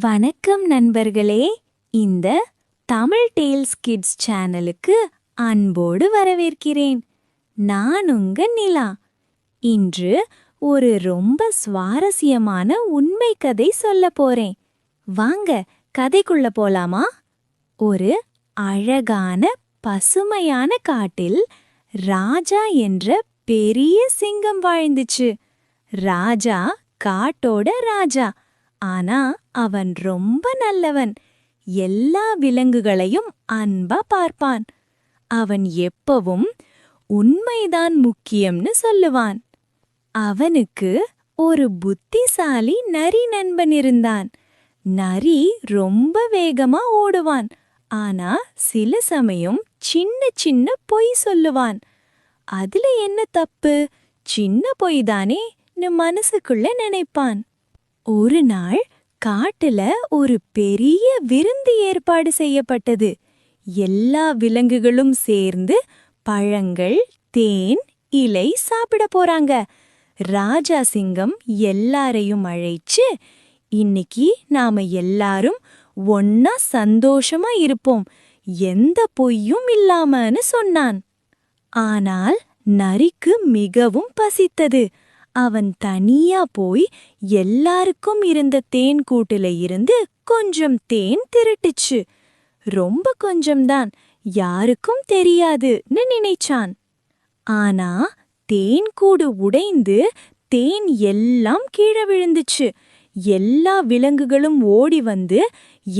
வணக்கம் நண்பர்களே. இந்த தமிழ் டேல்ஸ் கிட்ஸ் சேனலுக்கு அன்போடு வரவேற்கிறேன். நான் உங்க நிலா. இன்று ஒரு ரொம்ப சுவாரஸ்யமான உண்மை கதை சொல்ல போறேன். வாங்க கதைக்குள்ள போலாமா? ஒரு அழகான பசுமையான காட்டில் ராஜா என்ற பெரிய சிங்கம் வாழ்ந்துச்சு. ராஜா காட்டோட ராஜா. ஆனா அவன் ரொம்ப நல்லவன். எல்லா விலங்குகளையும் அன்பா பார்ப்பான். அவன் எப்பவும் உண்மைதான் முக்கியம்னு சொல்லுவான். அவனுக்கு ஒரு புத்திசாலி நரி நண்பன் இருந்தான். நரி ரொம்ப வேகமா ஓடுவான். ஆனா சில சமயம் சின்ன சின்ன பொய் சொல்லுவான். அதுல என்ன தப்பு? சின்ன பொய் தானேன்னு மனசுக்குள்ள நினைப்பான். ஒரு நாள் காட்டுல ஒரு பெரிய விருந்து ஏற்பாடு செய்யப்பட்டது. எல்லா விலங்குகளும் சேர்ந்து பழங்கள், தேன், இலை சாப்பிட போறாங்க. ராஜா சிங்கம் எல்லாரையும் அழைச்சு, இன்னைக்கு நாம எல்லாரும் ஒன்னா சந்தோஷமா இருப்போம், எந்த பொய்யும் இல்லாமன்னு சொன்னான். ஆனால் நரிக்கு மிகவும் பசித்தது. அவன் தனியா போய் எல்லாருக்கும் இருந்த தேன் கூட்டுல இருந்து கொஞ்சம் தேன் திருட்டுச்சு. ரொம்ப கொஞ்சம்தான், யாருக்கும் தெரியாதுன்னு நினைச்சான். ஆனா தேன் கூடு உடைந்து தேன் எல்லாம் கீழே விழுந்துச்சு. எல்லா விலங்குகளும் ஓடி வந்து,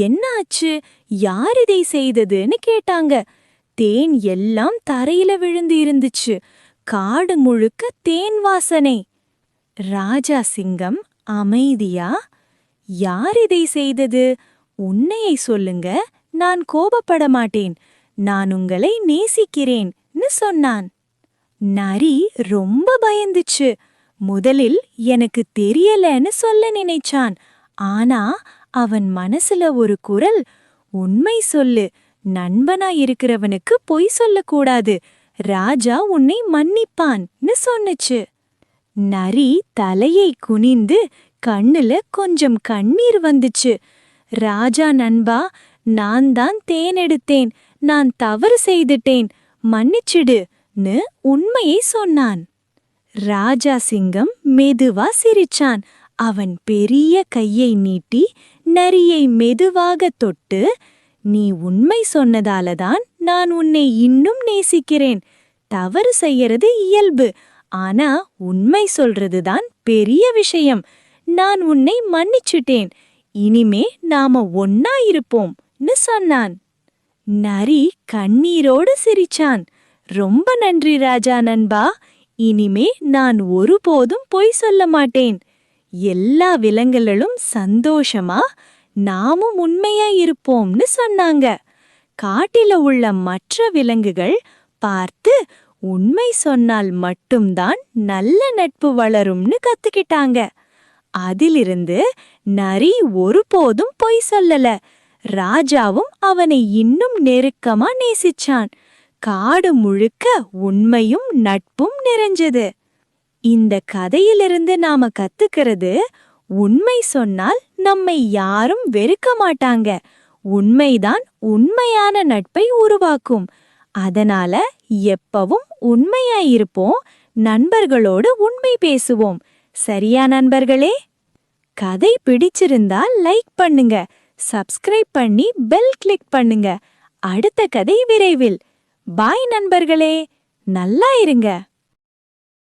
என்ன ஆச்சு, யார் இதை செய்ததுன்னு கேட்டாங்க. தேன் எல்லாம் தரையில விழுந்து இருந்துச்சு. காடு முழுக்க தேன் வாசனை. ராஜா சிங்கம் அமைதியா, யார் இதை செய்தது? உண்மையை சொல்லுங்க, நான் கோபப்பட மாட்டேன், நான் உங்களை நேசிக்கிறேன்னு சொன்னான். நரி ரொம்ப பயந்துச்சு. முதலில் எனக்கு தெரியலன்னு சொல்ல நினைச்சான். ஆனா அவன் மனசுல ஒரு குரல், உண்மை சொல்லு, நண்பனா இருக்கிறவனுக்கு பொய் சொல்லக்கூடாது, ராஜா உன்னை மன்னிப்பான்னு சொன்னுச்சு. நரி தலையை குனிந்து கண்ணுல கொஞ்சம் கண்ணீர் வந்துச்சு. ராஜா நண்பா, நான் தான் தேன் எடுத்தேன், நான் தவறு செய்துட்டேன், மன்னிச்சிடுன்னு உண்மையை சொன்னான். ராஜா சிங்கம் மெதுவா சிரிச்சான். அவன் பெரிய கையை நீட்டி நரியை மெதுவாக தொட்டு, நீ உண்மை சொன்னதாலதான் நான் உன்னை இன்னும் நேசிக்கிறேன். தவறு செய்யறது இயல்பு, ஆனா உண்மை சொல்றதுதான் பெரிய விஷயம். நான் உன்னை மன்னிச்சுட்டேன், இனிமே நாம ஒன்னா இருப்போம்னு சொன்னான். நரி கண்ணீரோடு சிரிச்சான். ரொம்ப நன்றி ராஜா நண்பா, இனிமே நான் ஒருபோதும் பொய் சொல்ல மாட்டேன். எல்லா விலங்குகளும் சந்தோஷமா, நாமும் உண்மையா இருப்போம்னு சொன்னாங்க. காட்டில உள்ள மற்ற விலங்குகள் பார்த்து, உண்மை சொன்னால் மட்டும்தான் நல்ல நட்பு வளரும்னு கத்துக்கிட்டாங்க. அதிலிருந்து நரி ஒருபோதும் பொய் சொல்லல. ராஜாவும் அவனை இன்னும் நெருக்கமா நேசிச்சான். காடு முழுக்க உண்மையும் நட்பும் நிறைஞ்சது. இந்த கதையிலிருந்து நாம கத்துக்கிறது, உண்மை சொன்னால் நம்மை யாரும் வெறுக்க மாட்டாங்க. உண்மைதான் உண்மையான நட்பை உருவாக்கும். அதனால எப்பவும் உண்மையா இருப்போம், நண்பர்களோடு உண்மை பேசுவோம். சரியா நண்பர்களே? கதை பிடிச்சிருந்தா லைக் பண்ணுங்க, சப்ஸ்கிரைப் பண்ணி பெல் கிளிக் பண்ணுங்க. அடுத்த கதை விரைவில். பாய் நண்பர்களே, நல்லா இருங்க.